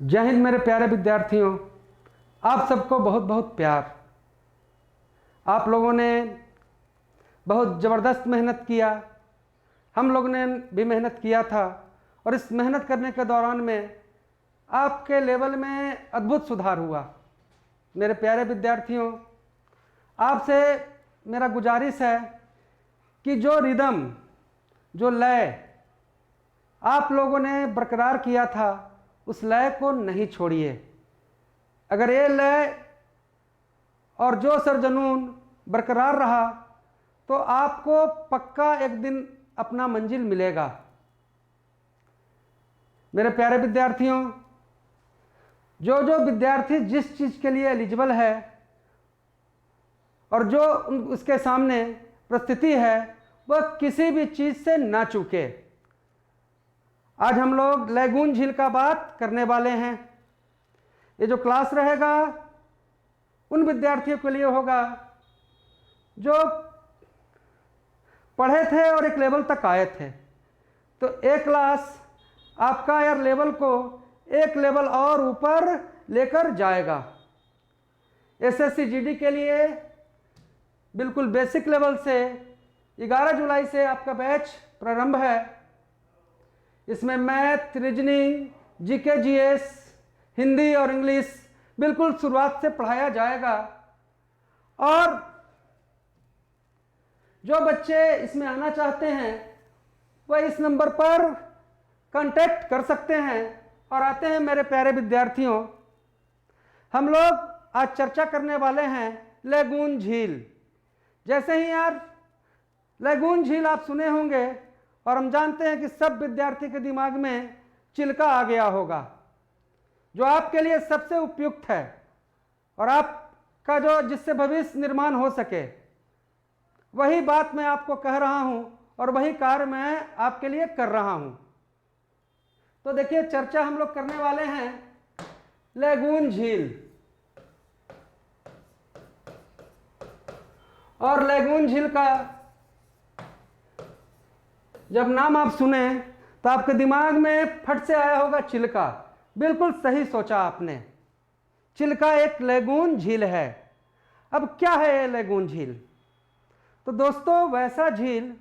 जय हिंद मेरे प्यारे विद्यार्थियों, आप सबको बहुत बहुत प्यार। आप लोगों ने बहुत ज़बरदस्त मेहनत किया, हम लोग ने भी मेहनत किया था और इस मेहनत करने के दौरान में आपके लेवल में अद्भुत सुधार हुआ। मेरे प्यारे विद्यार्थियों, आपसे मेरा गुजारिश है कि जो रिदम, जो लय आप लोगों ने बरकरार किया था, उस लय को नहीं छोड़िए। अगर ये लय और जो सरजनून बरकरार रहा तो आपको पक्का एक दिन अपना मंजिल मिलेगा। मेरे प्यारे विद्यार्थियों, जो विद्यार्थी जिस चीज़ के लिए एलिजिबल है और जो उसके सामने परिस्थिति है, वह किसी भी चीज़ से ना चूके। आज हम लोग लैगून झील का बात करने वाले हैं। ये जो क्लास रहेगा उन विद्यार्थियों के लिए होगा जो पढ़े थे और एक लेवल तक आए थे। तो एक क्लास आपका यार लेवल को एक लेवल और ऊपर लेकर जाएगा। एसएससी जीडी के लिए बिल्कुल बेसिक लेवल से 11 जुलाई से आपका बैच प्रारंभ है। इसमें math, reasoning, GK, GS, Hindi और इंग्लिश बिल्कुल शुरुआत से पढ़ाया जाएगा। और जो बच्चे इसमें आना चाहते हैं वह इस नंबर पर कांटेक्ट कर सकते हैं और आते हैं। मेरे प्यारे विद्यार्थियों, हम लोग आज चर्चा करने वाले हैं लैगून झील। जैसे ही यार लैगून झील आप सुने होंगे और हम जानते हैं कि सब विद्यार्थी के दिमाग में चिल्का आ गया होगा, जो आपके लिए सबसे उपयुक्त है और आपका जो जिससे भविष्य निर्माण हो सके। वही बात मैं आपको कह रहा हूं और वही कार्य मैं आपके लिए कर रहा हूं। तो देखिए, चर्चा हम लोग करने वाले हैं लैगून झील। और लैगून झील का जब नाम आप सुने तो आपके दिमाग में फट से आया होगा चिल्का। बिल्कुल सही सोचा आपने, चिल्का एक लैगून झील है। अब क्या है ये लैगून झील? तो दोस्तों, वैसा झील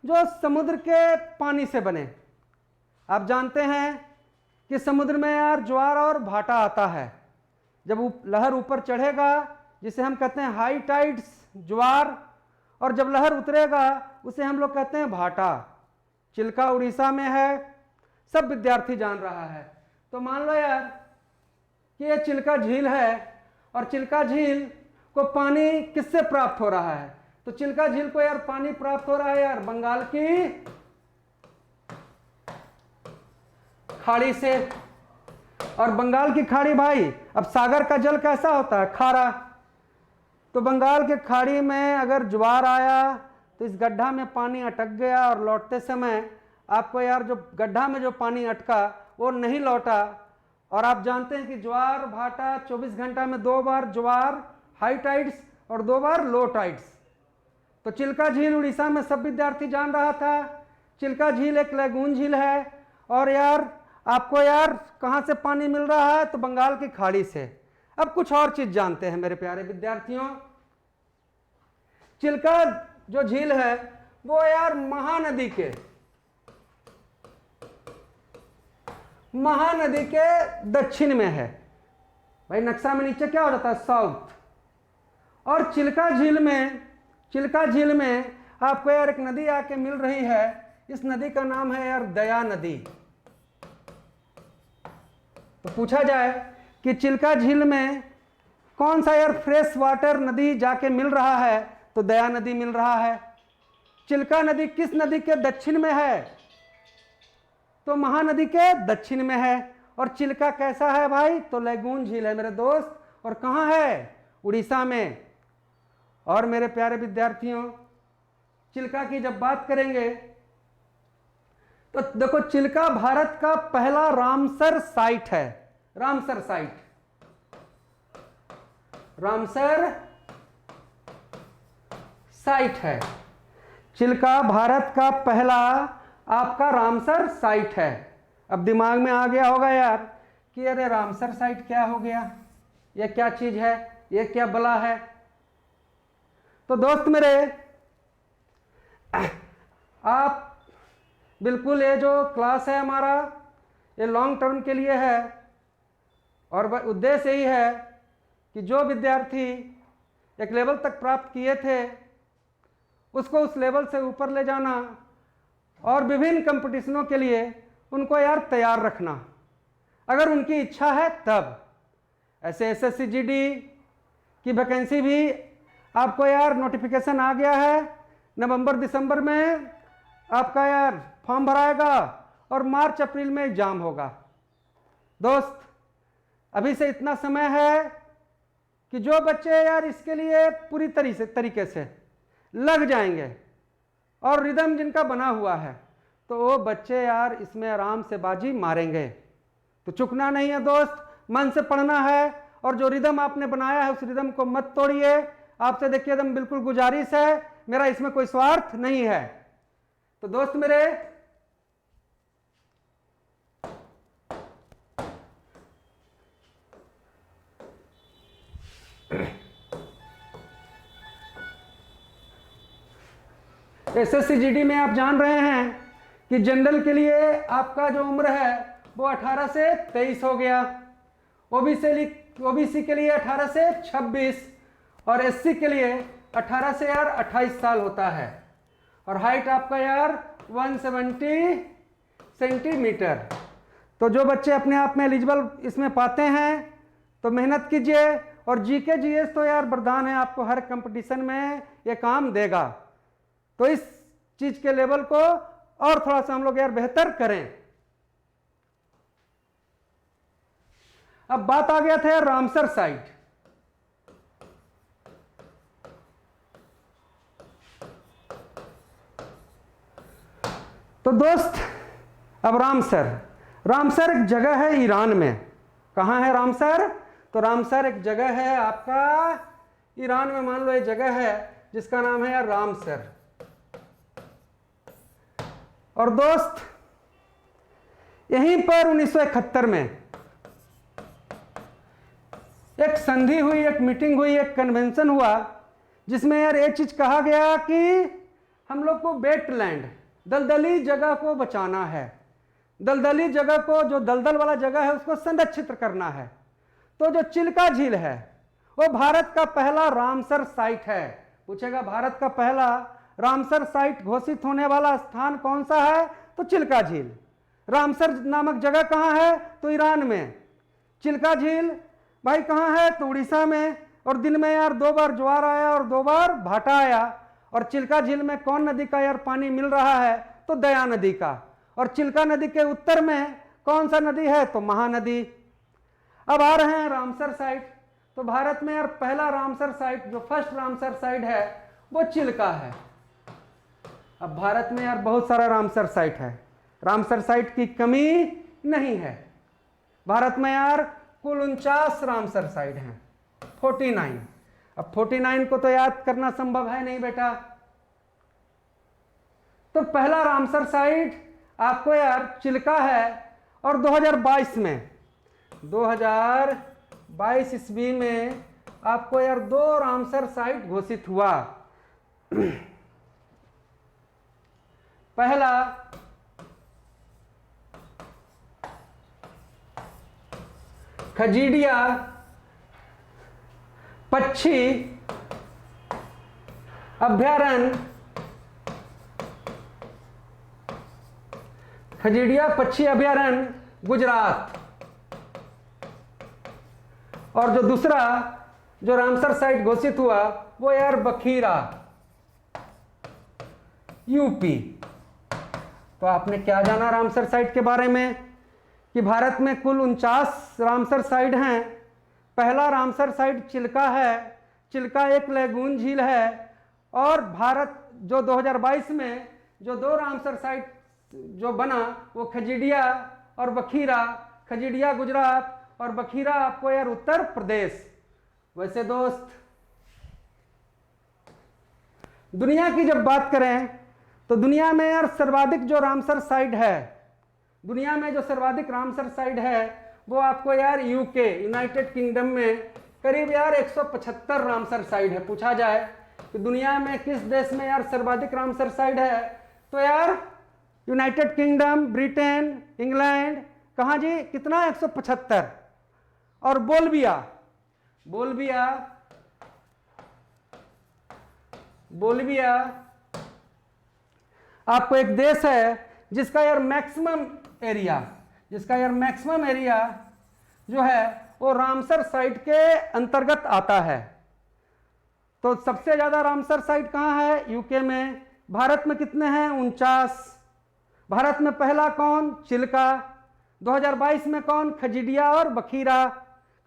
जो समुद्र के पानी से बने। आप जानते हैं कि समुद्र में यार ज्वार और भाटा आता है। जब लहर ऊपर चढ़ेगा, जिसे हम कहते हैं हाई टाइड्स, ज्वार, और जब लहर उतरेगा उसे हम लोग कहते हैं भाटा। चिल्का उड़ीसा में है, सब विद्यार्थी जान रहा है। तो मान लो यार कि ये चिल्का झील है और चिल्का झील को पानी किससे प्राप्त हो रहा है? तो चिल्का झील को यार पानी प्राप्त हो रहा है यार बंगाल की खाड़ी से। और बंगाल की खाड़ी भाई, अब सागर का जल कैसा होता है? खारा। तो बंगाल के खाड़ी में अगर ज्वार आया तो इस गड्ढा में पानी अटक गया और लौटते समय आपको यार जो गड्ढा में जो पानी अटका वो नहीं लौटा। और आप जानते हैं कि ज्वार भाटा 24 घंटा में 2 बार ज्वार हाई टाइड्स और 2 बार लो टाइड्स। तो चिल्का झील उड़ीसा में सब विद्यार्थी जान रहा था। चिल्का झील एक लैगून झील है। और यार आपको यार कहाँ से पानी मिल रहा है? तो बंगाल की खाड़ी से। अब कुछ और चीज जानते हैं मेरे प्यारे विद्यार्थियों। चिल्का जो झील है वो यार महानदी के दक्षिण में है। भाई नक्शा में नीचे क्या हो जाता है? साउथ। और चिल्का झील में आपको यार एक नदी आके मिल रही है। इस नदी का नाम है यार दया नदी। तो पूछा जाए कि चिल्का झील में कौन सा यार फ्रेश वाटर नदी जाके मिल रहा है? तो दया नदी मिल रहा है। चिल्का नदी किस नदी के दक्षिण में है? तो महानदी के दक्षिण में है। और चिल्का कैसा है भाई? तो लैगून झील है मेरे दोस्त। और कहाँ है? उड़ीसा में। और मेरे प्यारे विद्यार्थियों, चिल्का की जब बात करेंगे तो देखो, चिल्का भारत का पहला रामसर साइट है। रामसर साइट है। चिल्का भारत का पहला आपका रामसर साइट है। अब दिमाग में आ गया होगा यार कि अरे रामसर साइट क्या हो गया, ये क्या चीज है, ये क्या बला है। तो दोस्त मेरे, आप बिल्कुल, ये जो क्लास है हमारा, ये लॉन्ग टर्म के लिए है और उद्देश्य यही है कि जो विद्यार्थी एक लेवल तक प्राप्त किए थे उसको उस लेवल से ऊपर ले जाना और विभिन्न कंपटीशनों के लिए उनको यार तैयार रखना, अगर उनकी इच्छा है तब। ऐसे एसएससी जीडी की वैकेंसी भी आपको यार नोटिफिकेशन आ गया है, नवंबर दिसंबर में आपका यार फॉर्म भराएगा और मार्च अप्रैल में एग्जाम होगा। दोस्त, अभी से इतना समय है कि जो बच्चे यार इसके लिए पूरी तरीके से लग जाएंगे और रिदम जिनका बना हुआ है, तो वो बच्चे यार इसमें आराम से बाजी मारेंगे। तो चुकना नहीं है दोस्त, मन से पढ़ना है और जो रिदम आपने बनाया है उस रिदम को मत तोड़िए। आपसे देखिए एकदम बिल्कुल गुजारिश है, मेरा इसमें कोई स्वार्थ नहीं है। तो दोस्त मेरे, एसएससी जीडी में आप जान रहे हैं कि जनरल के लिए आपका जो उम्र है वो 18 से 23 हो गया, ओबीसी के लिए 18 से 26 और एससी के लिए 18 से यार 28 साल होता है और हाइट आपका यार 170 सेंटीमीटर। तो जो बच्चे अपने आप में एलिजिबल इसमें पाते हैं तो मेहनत कीजिए और जीके जीएस तो यार वरदान है, आपको हर कंपटीशन में ये काम देगा। तो इस चीज के लेवल को और थोड़ा सा हम लोग यार बेहतर करें। अब बात आ गया था यार रामसर साइट। तो दोस्त, अब रामसर एक जगह है ईरान में। कहाँ है रामसर? तो रामसर एक जगह है आपका ईरान में, मान लो एक जगह है जिसका नाम है यार रामसर। और दोस्त, यहीं पर 1971 में एक संधि हुई, एक मीटिंग हुई, एक कन्वेंशन हुआ जिसमें यार ये चीज कहा गया कि हम लोग को वेटलैंड, दलदली जगह को बचाना है। दलदली जगह को, जो दलदल वाला जगह है उसको संरक्षित करना है। तो जो चिल्का झील है वो भारत का पहला रामसर साइट है। पूछेगा भारत का पहला रामसर साइट घोषित होने वाला स्थान कौन सा है? तो चिल्का झील। रामसर नामक जगह कहाँ है? तो ईरान में। चिल्का झील भाई कहाँ है? तो उड़ीसा में। और दिन में यार 2 बार ज्वार आया और 2 बार भाटा आया। और चिल्का झील में कौन नदी का यार पानी मिल रहा है? तो दया नदी का। और चिल्का नदी के उत्तर में कौन सा नदी है? तो महानदी। अब आ रहे हैं रामसर साइट। तो भारत में यार पहला रामसर साइट, जो फर्स्ट रामसर साइट है वो चिल्का है। अब भारत में यार बहुत सारा रामसर साइट है, रामसर साइट की कमी नहीं है। भारत में यार कुल 49 रामसर साइट हैं, 49। अब 49 को तो याद करना संभव है नहीं बेटा। तो पहला रामसर साइट आपको यार चिल्का है। और 2022 ईस्वी में आपको यार 2 रामसर साइट घोषित हुआ। पहला खजीडिया पक्षी अभयारण्य, खजीडिया पक्षी अभयारण्य गुजरात। और जो दूसरा जो रामसर साइट घोषित हुआ वो यार बखीरा, यूपी। तो आपने क्या जाना रामसर साइट के बारे में कि भारत में कुल 49 रामसर साइट हैं। पहला रामसर साइट चिल्का है। चिल्का एक लैगून झील है। और भारत जो 2022 में जो 2 रामसर साइट जो बना वो खजीडिया और बखीरा। खजीडिया गुजरात और बखीरा आपको यार उत्तर प्रदेश। वैसे दोस्त, दुनिया की जब बात करें तो दुनिया में यार सर्वाधिक जो रामसर साइट है, दुनिया में जो सर्वाधिक रामसर साइट है वो आपको यार यूके यूनाइटेड किंगडम में करीब यार 175 रामसर साइट है। पूछा जाए कि दुनिया में किस देश में यार सर्वाधिक रामसर साइट है, तो यार यूनाइटेड किंगडम, ब्रिटेन, इंग्लैंड, कहाँ जी, कितना, 175। और बोल्विया, बोल्विया, बोल्विया आपको एक देश है जिसका यार मैक्सिमम एरिया, जिसका यार मैक्सिमम एरिया जो है वो रामसर साइट के अंतर्गत आता है। तो सबसे ज्यादा रामसर साइट कहाँ है? यूके में। भारत में कितने हैं? 49। भारत में पहला कौन? चिल्का। 2022 में कौन? खजिडिया और बखीरा।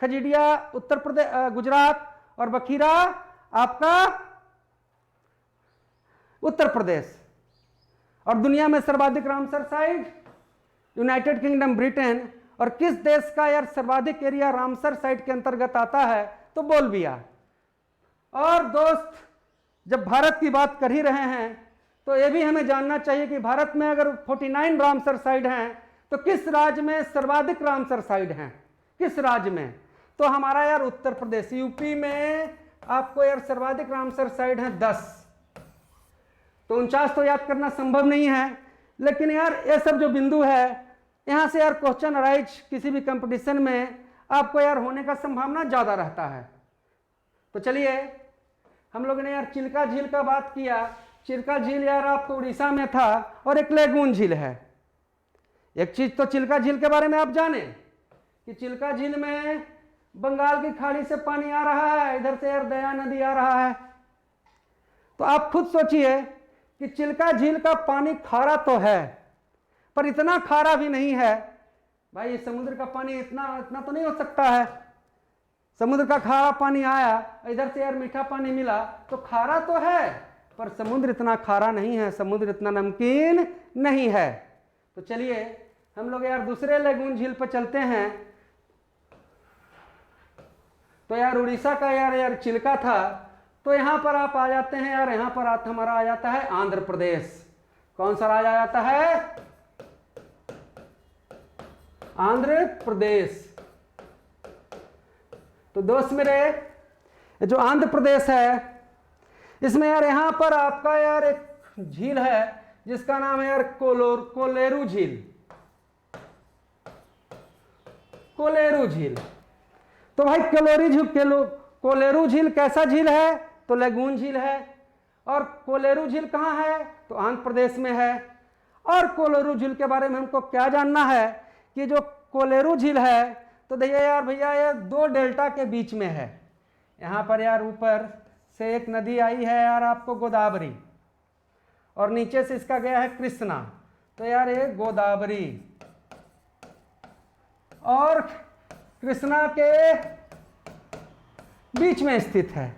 खजिडिया उत्तर प्रदेश, गुजरात, और बखीरा आपका उत्तर प्रदेश। और दुनिया में सर्वाधिक Ramsar site United kingdom, Britain. और किस देश का यार सर्वाधिक एरिया रामसर साइट के अंतर्गत आता है? तो बोल्विया। और दोस्त, जब भारत की बात कर ही रहे हैं तो यह भी हमें जानना चाहिए कि भारत में अगर 49 रामसर साइट हैं तो किस राज्य में सर्वाधिक रामसर साइट हैं? किस राज्य में? तो हमारा यार उत्तर प्रदेश, यूपी में आपको यार सर्वाधिक रामसर साइट हैं 10। तो 49 तो याद करना संभव नहीं है, लेकिन यार ये सब जो बिंदु है यहाँ से यार क्वेश्चन अराइज किसी भी कंपटीशन में आपको यार होने का संभावना ज़्यादा रहता है। तो चलिए, हम लोगों ने यार चिल्का झील का बात किया। चिल्का झील यार आपको उड़ीसा में था और एक लेगून झील है। एक चीज़ तो चिल्का झील के बारे में आप जाने कि चिल्का झील में बंगाल की खाड़ी से पानी आ रहा है, इधर से यार दया नदी आ रहा है। तो आप खुद सोचिए कि चिल्का झील का पानी खारा तो है, पर इतना खारा भी नहीं है। भाई समुद्र का पानी इतना तो नहीं हो सकता है। समुद्र का खारा पानी आया, इधर से यार मीठा पानी मिला, तो खारा तो है, पर समुद्र इतना खारा नहीं है, समुद्र इतना नमकीन नहीं है। तो चलिए हम लोग यार दूसरे लेगून झील पर चलते हैं। तो यार उड़ीसा का यार चिल्का था, तो यहां पर आप आ जाते हैं यार, यहां पर हमारा आ जाता है आंध्र प्रदेश। कौन सा राज्य आ जाता है? आंध्र प्रदेश। तो दोस्त मेरे, जो आंध्र प्रदेश है इसमें यार यहां पर आपका यार एक झील है जिसका नाम है यार कोलेरू झील। कोलेरू झील। तो भाई कोलेरू झील कैसा झील है? तो लेगून झील है। और कोलेरू झील कहाँ है? तो आंध्र प्रदेश में है। और कोलेरू झील के बारे में हमको क्या जानना है कि जो कोलेरू झील है तो देखिए यार भैया, ये 2 डेल्टा के बीच में है। यहाँ पर यार ऊपर से एक नदी आई है यार आपको गोदावरी, और नीचे से इसका गया है कृष्णा। तो यार ये गोदावरी और कृष्णा के बीच में स्थित है।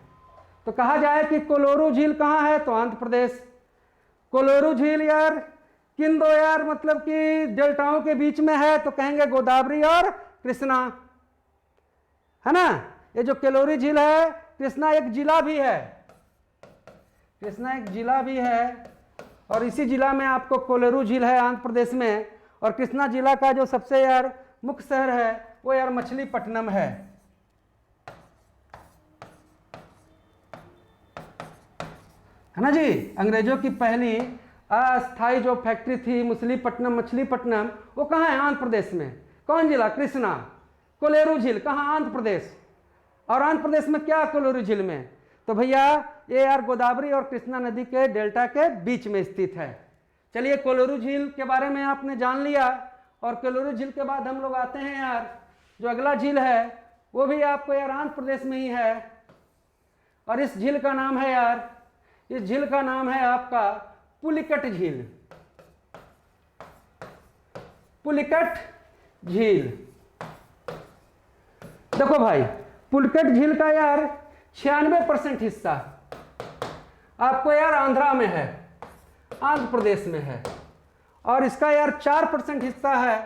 तो कहा जाए कि कोलेरू झील कहाँ है? तो आंध्र प्रदेश। कोलेरू झील यार किन दो यार मतलब कि डेल्टाओं के बीच में है? तो कहेंगे गोदावरी और कृष्णा, है ना। ये जो कोलेरू झील है, कृष्णा एक जिला भी है, कृष्णा एक जिला भी है। और इसी जिला में आपको कोलेरू झील है आंध्र प्रदेश में। और कृष्णा जिला का जो सबसे यार मुख्य शहर है वो यार मछलीपट्टनम है। है ना जी। अंग्रेजों की पहली अस्थायी जो फैक्ट्री थी मछलीपट्टनम, वो कहाँ है? आंध्र प्रदेश में। कौन जिला? कृष्णा। कोलेरू झील कहाँ? आंध्र प्रदेश। और आंध्र प्रदेश में क्या कोलेरू झील में? तो भैया ये यार गोदावरी और कृष्णा नदी के डेल्टा के बीच में स्थित है। चलिए कोलेरू झील के बारे में आपने जान लिया। और कोलेरू झील के बाद हम लोग आते हैं यार, जो अगला झील है वो भी आपको यार आंध्र प्रदेश में ही है। और इस झील का नाम है यार, इस झील का नाम है आपका पुलिकट झील। पुलिकट झील। देखो भाई, पुलिकट झील का यार 96% हिस्सा आपको यार आंध्रा में है, आंध्र प्रदेश में है। और इसका यार 4% हिस्सा है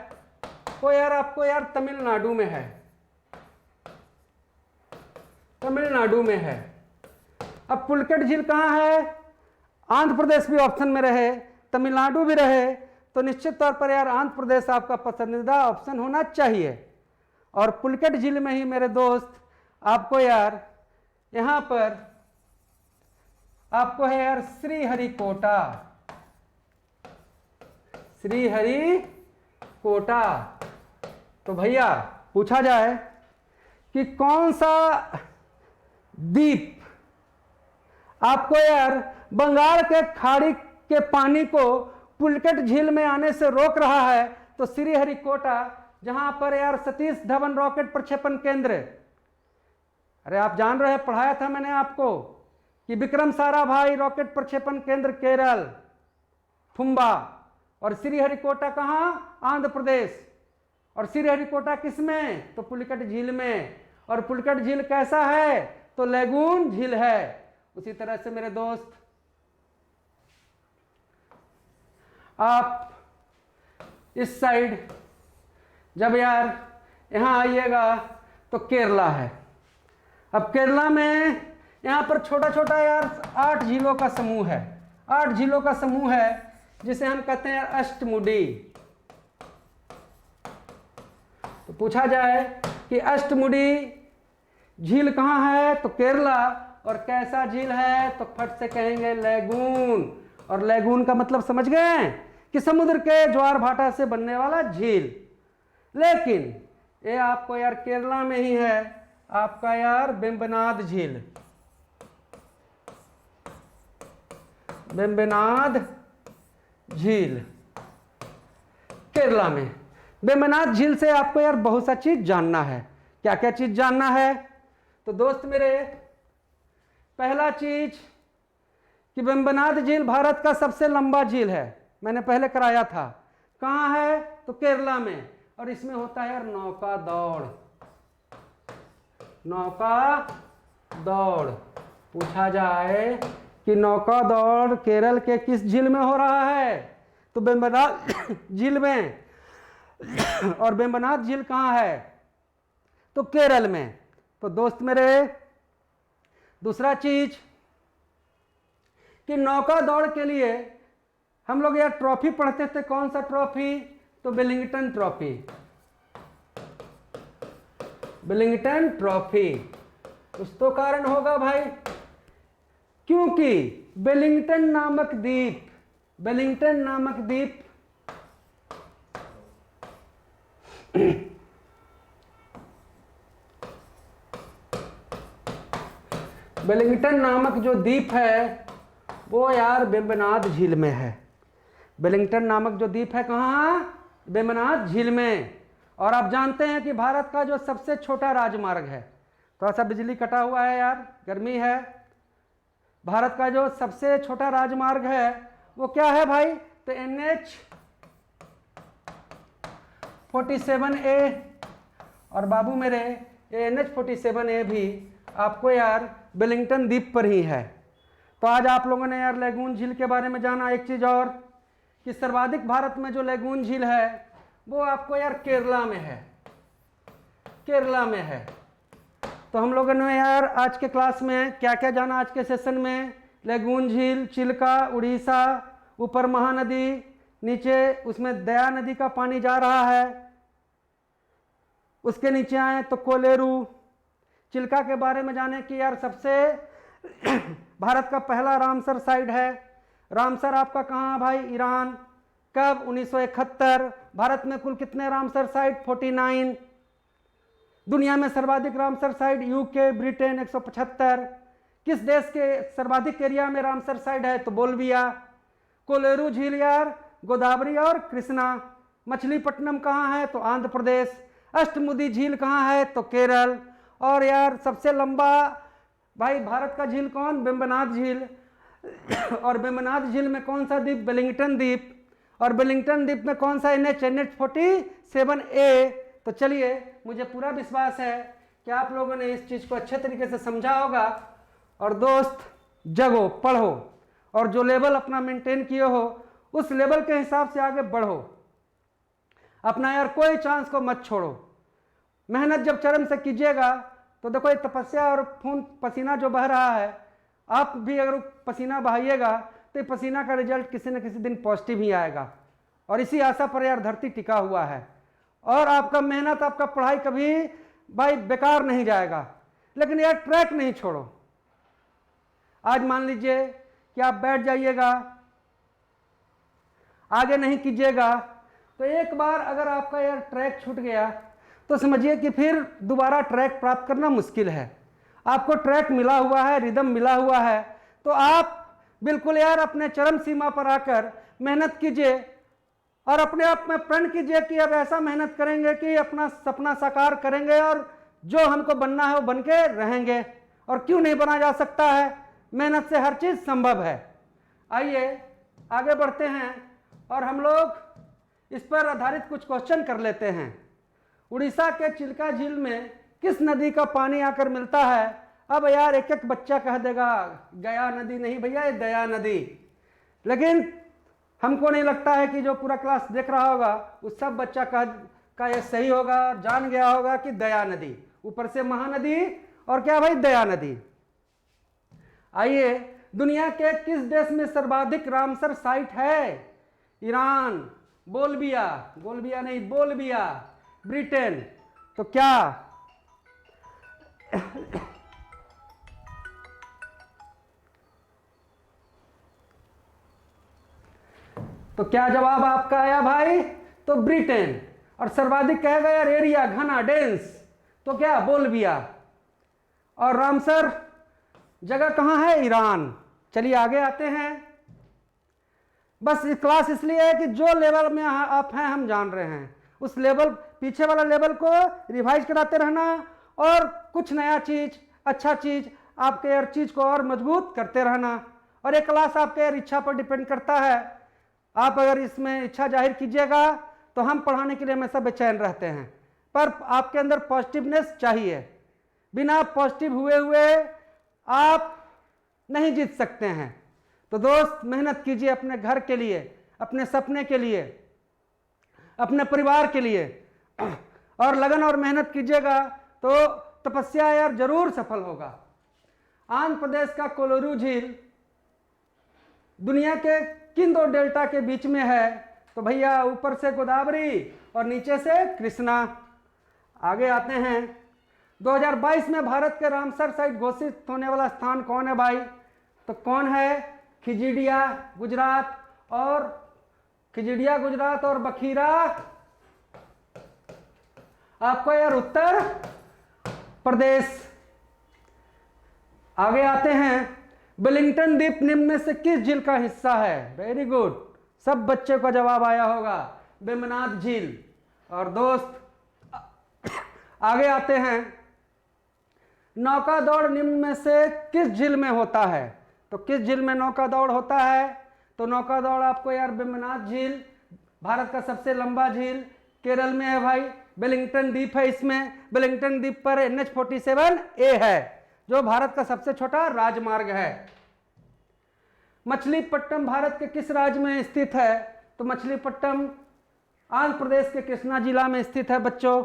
वो यार आपको यार तमिलनाडु में है, तमिलनाडु में है। अब पुलिकट झील कहाँ है? आंध्र प्रदेश भी ऑप्शन में रहे, तमिलनाडु भी रहे, तो निश्चित तौर पर यार आंध्र प्रदेश आपका पसंदीदा ऑप्शन होना चाहिए। और पुलकेट झील में ही मेरे दोस्त आपको यार यहाँ पर आपको है यार श्रीहरिकोटा, श्रीहरिकोटा। तो भैया पूछा जाए कि कौन सा द्वीप आपको यार बंगाल के खाड़ी के पानी को पुलकेट झील में आने से रोक रहा है, तो श्रीहरिकोटा, जहां पर यार सतीश धवन रॉकेट प्रक्षेपण केंद्र, अरे आप जान रहे हैं, पढ़ाया था मैंने आपको कि विक्रम साराभाई रॉकेट प्रक्षेपण केंद्र केरल थुम्बा, और श्रीहरिकोटा कहां, आंध्र प्रदेश। और श्रीहरिकोटा किसमें, तो पुलकेट झील में। और पुलकेट झील कैसा है, तो लेगून झील है। उसी तरह से मेरे दोस्त आप इस साइड जब यार यहां आइएगा तो केरला है। अब केरला में यहां पर छोटा छोटा यार 8 झीलों का समूह है, 8 झीलों का समूह है जिसे हम कहते हैं अष्टमुडी। तो पूछा जाए कि अष्टमुडी झील कहाँ है, तो केरला। और कैसा झील है, तो फट से कहेंगे लेगून। और लेगून का मतलब समझ गए कि समुद्र के ज्वार भाटा से बनने वाला झील। लेकिन ये आपको यार केरला में ही है, आपका यार वेम्बनाड झील, वेम्बनाड झील केरला में। वेम्बनाड झील से आपको यार बहुत सा चीज जानना है। क्या क्या चीज जानना है, तो दोस्त मेरे पहला चीज कि वेम्बनाड झील भारत का सबसे लंबा झील है, मैंने पहले कराया था। कहाँ है, तो केरला में। और इसमें होता है यार नौका दौड़, नौका दौड़। पूछा जाए कि नौका दौड़ केरल के किस झील में हो रहा है, तो वेम्बनाड झील में। और वेम्बनाड झील कहाँ है, तो केरल में। तो दोस्त मेरे दूसरा चीज कि नौका दौड़ के लिए हम लोग यार ट्रॉफी पढ़ते थे। कौन सा ट्रॉफी, तो वेलिंगटन ट्रॉफी, वेलिंगटन ट्रॉफी। कुछ तो कारण होगा भाई, क्योंकि वेलिंगटन नामक द्वीप, वेलिंगटन नामक द्वीप वेलिंगटन नामक जो द्वीप है वो यार वेम्बनाड झील में है। वेलिंगटन नामक जो द्वीप है कहाँ, वेम्बनाड झील में। और आप जानते हैं कि भारत का जो सबसे छोटा राजमार्ग है, थोड़ा सा बिजली कटा हुआ है यार, गर्मी है। भारत का जो सबसे छोटा राजमार्ग है वो क्या है भाई, तो NH-47A। और बाबू मेरे NH-47A भी आपको यार वेलिंगटन द्वीप पर ही है। तो आज आप लोगों ने यार लेगून झील के बारे में जाना। एक चीज और कि सर्वाधिक भारत में जो लेगून झील है वो आपको यार केरला में है, केरला में है। तो हम लोगों ने यार आज के क्लास में क्या क्या जाना, आज के सेशन में लेगून झील, चिल्का उड़ीसा, ऊपर महानदी, नीचे उसमें दया नदी का पानी जा रहा है, उसके नीचे आए तो कोलेरू। चिल्का के बारे में जाने कि यार सबसे भारत का पहला रामसर साइट है। रामसर आपका कहाँ भाई, ईरान। कब, 1971। भारत में कुल कितने रामसर साइट, 49। दुनिया में सर्वाधिक रामसर साइट यूके, ब्रिटेन 175। किस देश के सर्वाधिक एरिया में रामसर साइट है, तो बोल्विया। कोलेरू झील यार गोदावरी और कृष्णा। मछलीपट्टनम कहाँ है, तो आंध्र प्रदेश। अष्टमुडी झील कहाँ है, तो केरल। और यार सबसे लंबा भाई भारत का झील कौन, वेम्बनाड झील। और वेम्बनाड झील में कौन सा द्वीप, वेलिंगटन द्वीप। और वेलिंगटन द्वीप में कौन सा NH-47A। तो चलिए, मुझे पूरा विश्वास है कि आप लोगों ने इस चीज़ को अच्छे तरीके से समझा होगा। और दोस्त जगो, पढ़ो, और जो लेवल अपना मेंटेन किए हो उस लेवल के हिसाब से आगे बढ़ो। अपना यार कोई चांस को मत छोड़ो। मेहनत जब चरम से कीजिएगा तो देखो ये तपस्या और खून पसीना जो बह रहा है, आप भी अगर पसीना बहाइएगा तो ये पसीना का रिजल्ट किसी न किसी दिन पॉजिटिव ही आएगा। और इसी आशा पर यार धरती टिका हुआ है। और आपका मेहनत, आपका पढ़ाई कभी भाई बेकार नहीं जाएगा। लेकिन यार ट्रैक नहीं छोड़ो। आज मान लीजिए कि आप बैठ जाइएगा, आगे नहीं कीजिएगा, तो एक बार अगर आपका यार ट्रैक छूट गया तो समझिए कि फिर दोबारा ट्रैक प्राप्त करना मुश्किल है। आपको ट्रैक मिला हुआ है, रिदम मिला हुआ है, तो आप बिल्कुल यार अपने चरम सीमा पर आकर मेहनत कीजिए और अपने आप में प्रण कीजिए कि अब ऐसा मेहनत करेंगे कि अपना सपना साकार करेंगे और जो हमको बनना है वो बन के रहेंगे। और क्यों नहीं बना जा सकता है, मेहनत से हर चीज संभव है। आइए आगे बढ़ते हैं और हम लोग इस पर आधारित कुछ क्वेश्चन कर लेते हैं। उड़ीसा के चिल्का झील में किस नदी का पानी आकर मिलता है? अब यार एक एक बच्चा कह देगा गया नदी नहीं भैया, ये दया नदी। लेकिन हमको नहीं लगता है कि जो पूरा क्लास देख रहा होगा उस सब बच्चा का ये सही होगा, जान गया होगा कि दया नदी, ऊपर से महानदी और क्या भाई दया नदी। आइए, दुनिया के किस देश में सर्वाधिक रामसर साइट है? ईरान, बोलबिया, बोलबिया नहीं बोलबिया, ब्रिटेन। तो क्या तो क्या जवाब आपका आया भाई? तो ब्रिटेन। और सर्वाधिक कहेगा यार एरिया, घना, डेंस, तो क्या बोलबिया। और रामसर जगह कहां है? ईरान। चलिए आगे आते हैं। बस ये क्लास इसलिए है कि जो लेवल में आप हैं हम जान रहे हैं, उस लेवल, पीछे वाला लेवल को रिवाइज कराते रहना और कुछ नया चीज, अच्छा चीज आपके यार चीज को और मजबूत करते रहना। और ये क्लास आपके यार इच्छा पर डिपेंड करता है। आप अगर इसमें इच्छा जाहिर कीजिएगा तो हम पढ़ाने के लिए हमेशा बेचैन रहते हैं, पर आपके अंदर पॉजिटिवनेस चाहिए। बिना पॉजिटिव हुए आप नहीं जीत सकते हैं। तो दोस्त मेहनत कीजिए अपने घर के लिए, अपने सपने के लिए, अपने परिवार के लिए, और लगन और मेहनत कीजिएगा तो तपस्या यार जरूर सफल होगा। आंध्र प्रदेश का कोलोरू झील दुनिया के किन दो डेल्टा के बीच में है? तो भैया ऊपर से गोदावरी और नीचे से कृष्णा। आगे आते हैं। 2022 में भारत के रामसर साइट घोषित होने वाला स्थान कौन है भाई? तो कौन है? खिजिडिया गुजरात और बखीरा आपको यार उत्तर प्रदेश। आगे आते हैं। वेलिंगटन द्वीप निम्न में से किस झील का हिस्सा है? वेरी गुड, सब बच्चे का जवाब आया होगा, वेम्बनाड झील। और दोस्त आगे आते हैं। नौका दौड़ निम्न में से किस झील में होता है? तो किस झील में नौका दौड़ होता है? तो नौका दौड़ आपको यार वेम्बनाड झील, भारत का सबसे लंबा झील, केरल में है भाई। वेलिंगटन द्वीप है इसमें। वेलिंगटन द्वीप पर NH-47A है जो भारत का सबसे छोटा राजमार्ग है। मछलीपट्टनम भारत के किस राज्य में स्थित है? तो मछलीपट्टनम आंध्र प्रदेश के कृष्णा जिला में स्थित है बच्चों।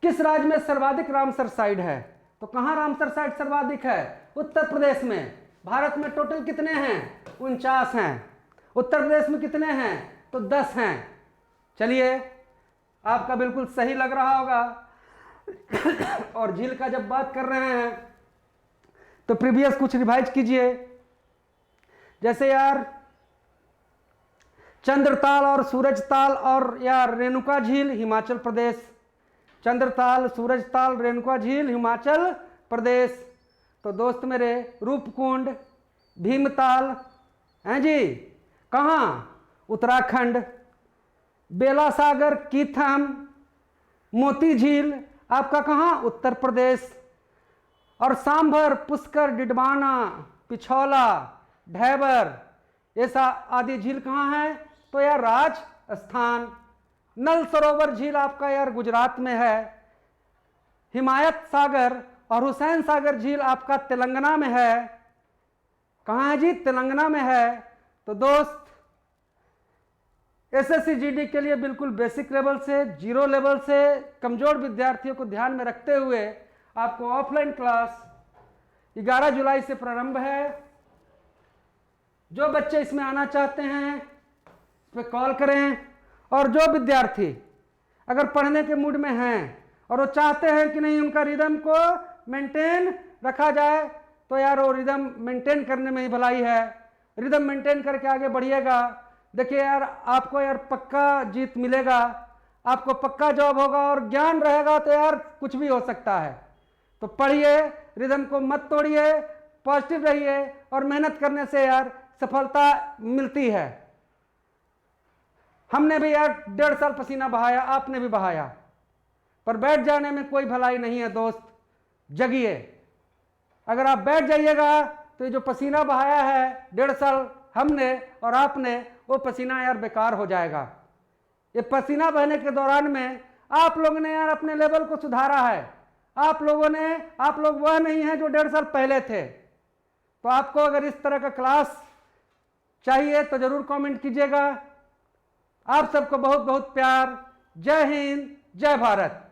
किस राज्य में सर्वाधिक रामसर साइट है? तो कहां रामसर साइट सर्वाधिक है? उत्तर प्रदेश में। भारत में टोटल कितने हैं? 49 हैं। उत्तर प्रदेश में कितने हैं? तो 10 हैं। चलिए, आपका बिल्कुल सही लग रहा होगा। और झील का जब बात कर रहे हैं तो प्रीवियस कुछ रिवाइज कीजिए। जैसे यार चंद्रताल और सूरजताल और यार रेणुका झील हिमाचल प्रदेश। चंद्रताल, सूरजताल, रेणुका झील हिमाचल प्रदेश। तो दोस्त मेरे रूपकुंड, भीमताल हैं जी कहाँ? उत्तराखंड। बेलासागर, कीथम, मोती झील आपका कहाँ? उत्तर प्रदेश। और सांभर, पुष्कर, डिडवाना, पिछौला, ढैबर, ऐसा आदि झील कहाँ है? तो यार राजस्थान। नल सरोवर झील आपका यार गुजरात में है। हिमायत सागर और हुसैन सागर झील आपका तेलंगाना में है। कहाँ है जी? तेलंगाना में है। तो दोस्त SSC GD के लिए बिल्कुल बेसिक लेवल से, जीरो लेवल से कमजोर विद्यार्थियों को ध्यान में रखते हुए आपको ऑफलाइन क्लास 11 जुलाई से प्रारंभ है। जो बच्चे इसमें आना चाहते हैं इस पर कॉल करें। और जो विद्यार्थी अगर पढ़ने के मूड में हैं और वो चाहते हैं कि नहीं उनका रिदम को मेंटेन रखा जाए, तो यार वो रिदम मेंटेन करने में ही भलाई है। रिदम मेंटेन करके आगे बढ़िएगा। देखिए यार, आपको यार पक्का जीत मिलेगा, आपको पक्का जॉब होगा और ज्ञान रहेगा तो यार कुछ भी हो सकता है। तो पढ़िए, रिदम को मत तोड़िए, पॉजिटिव रहिए और मेहनत करने से यार सफलता मिलती है। हमने भी यार 1.5 साल पसीना बहाया, आपने भी बहाया, पर बैठ जाने में कोई भलाई नहीं है दोस्त। जगिए। अगर आप बैठ जाइएगा तो ये जो पसीना बहाया है 1.5 साल हमने और आपने, वो पसीना यार बेकार हो जाएगा। ये पसीना बहने के दौरान में आप लोगों ने यार अपने लेवल को सुधारा है। आप लोग वह नहीं है जो 1.5 साल पहले थे। तो आपको अगर इस तरह का क्लास चाहिए तो जरूर कमेंट कीजिएगा। आप सबको बहुत बहुत प्यार। जय हिंद, जय भारत।